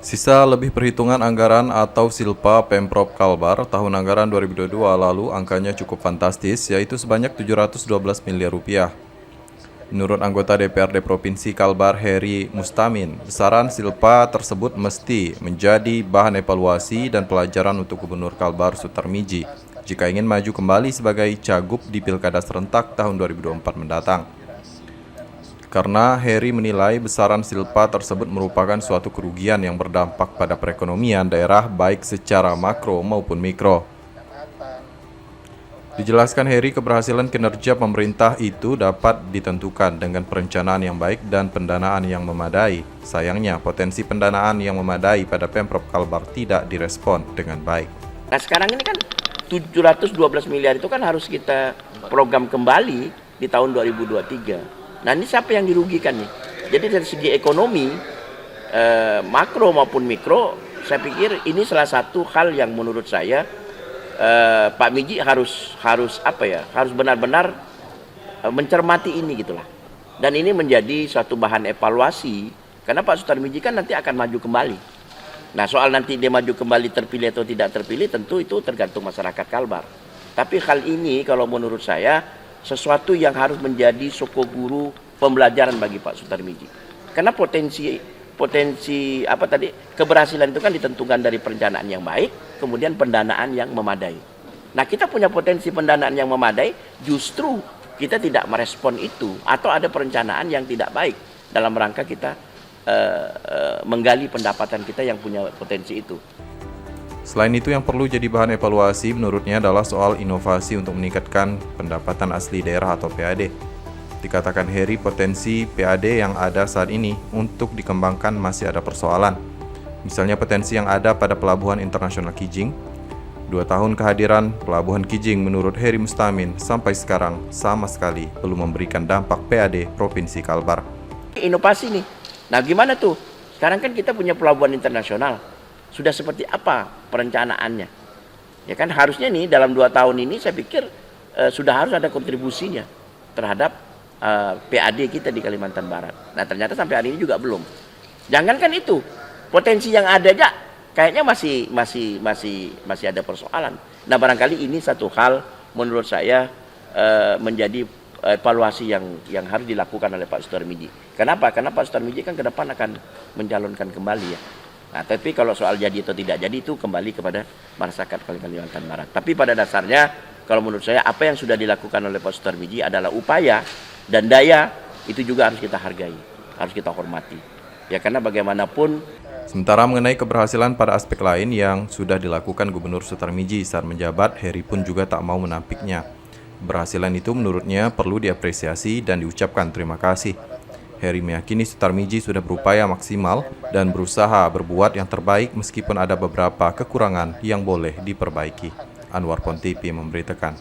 Sisa lebih perhitungan anggaran atau Silpa Pemprov Kalbar tahun anggaran 2022 lalu angkanya cukup fantastis, yaitu sebanyak 712 miliar rupiah. Menurut anggota DPRD Provinsi Kalbar Heri Mustamin, besaran Silpa tersebut mesti menjadi bahan evaluasi dan pelajaran untuk Gubernur Kalbar Sutarmiji jika ingin maju kembali sebagai cagup di Pilkada serentak tahun 2024 mendatang. Karena Heri menilai besaran Silpa tersebut merupakan suatu kerugian yang berdampak pada perekonomian daerah baik secara makro maupun mikro. Dijelaskan Heri, keberhasilan kinerja pemerintah itu dapat ditentukan dengan perencanaan yang baik dan pendanaan yang memadai. Sayangnya, potensi pendanaan yang memadai pada Pemprov Kalbar tidak direspon dengan baik. Nah sekarang ini kan 712 miliar itu kan harus kita program kembali di tahun 2023. Nah ini siapa yang dirugikan nih? Jadi dari segi ekonomi, makro maupun mikro, saya pikir ini salah satu hal yang menurut saya Pak Miji harus benar-benar mencermati ini gitulah. Dan ini menjadi suatu bahan evaluasi karena Pak Sutarmiji kan nanti akan maju kembali. Nah soal nanti dia maju kembali terpilih atau tidak terpilih tentu itu tergantung masyarakat Kalbar. Tapi hal ini kalau menurut saya sesuatu yang harus menjadi guru pembelajaran bagi Pak Sutarmiji. Karena potensi keberhasilan itu kan ditentukan dari perencanaan yang baik, kemudian pendanaan yang memadai. Nah, kita punya potensi pendanaan yang memadai, justru kita tidak merespon itu atau ada perencanaan yang tidak baik dalam rangka kita menggali pendapatan kita yang punya potensi itu. Selain itu, yang perlu jadi bahan evaluasi menurutnya adalah soal inovasi untuk meningkatkan pendapatan asli daerah atau PAD. Dikatakan Heri, potensi PAD yang ada saat ini untuk dikembangkan masih ada persoalan. Misalnya potensi yang ada pada Pelabuhan Internasional Kijing. 2 tahun kehadiran Pelabuhan Kijing menurut Heri Mustamin sampai sekarang sama sekali belum memberikan dampak PAD Provinsi Kalbar. Inovasi nih. Nah gimana tuh? Sekarang kan kita punya pelabuhan internasional. Sudah seperti apa perencanaannya? Ya kan harusnya nih dalam 2 tahun ini saya pikir sudah harus ada kontribusinya terhadap PAD kita di Kalimantan Barat. Nah ternyata sampai hari ini juga belum. Jangankan itu, potensi yang ada aja kayaknya masih ada persoalan. Nah barangkali ini satu hal menurut saya menjadi evaluasi yang harus dilakukan oleh Pak Sutarmiji. Kenapa? Karena Pak Sutarmiji kan ke depan akan mencalonkan kembali ya. Nah, tapi kalau soal jadi atau tidak jadi itu kembali kepada masyarakat Kalimantan Barat. Tapi pada dasarnya kalau menurut saya apa yang sudah dilakukan oleh Pak Sutarmiji adalah upaya dan daya itu juga harus kita hargai, harus kita hormati. Ya karena bagaimanapun. Sementara mengenai keberhasilan pada aspek lain yang sudah dilakukan Gubernur Sutarmiji saat menjabat, Heri pun juga tak mau menampiknya. Keberhasilan itu menurutnya perlu diapresiasi dan diucapkan terima kasih. Heri meyakini Sutarmiji sudah berupaya maksimal dan berusaha berbuat yang terbaik meskipun ada beberapa kekurangan yang boleh diperbaiki. Anwar Pon TV memberitakan.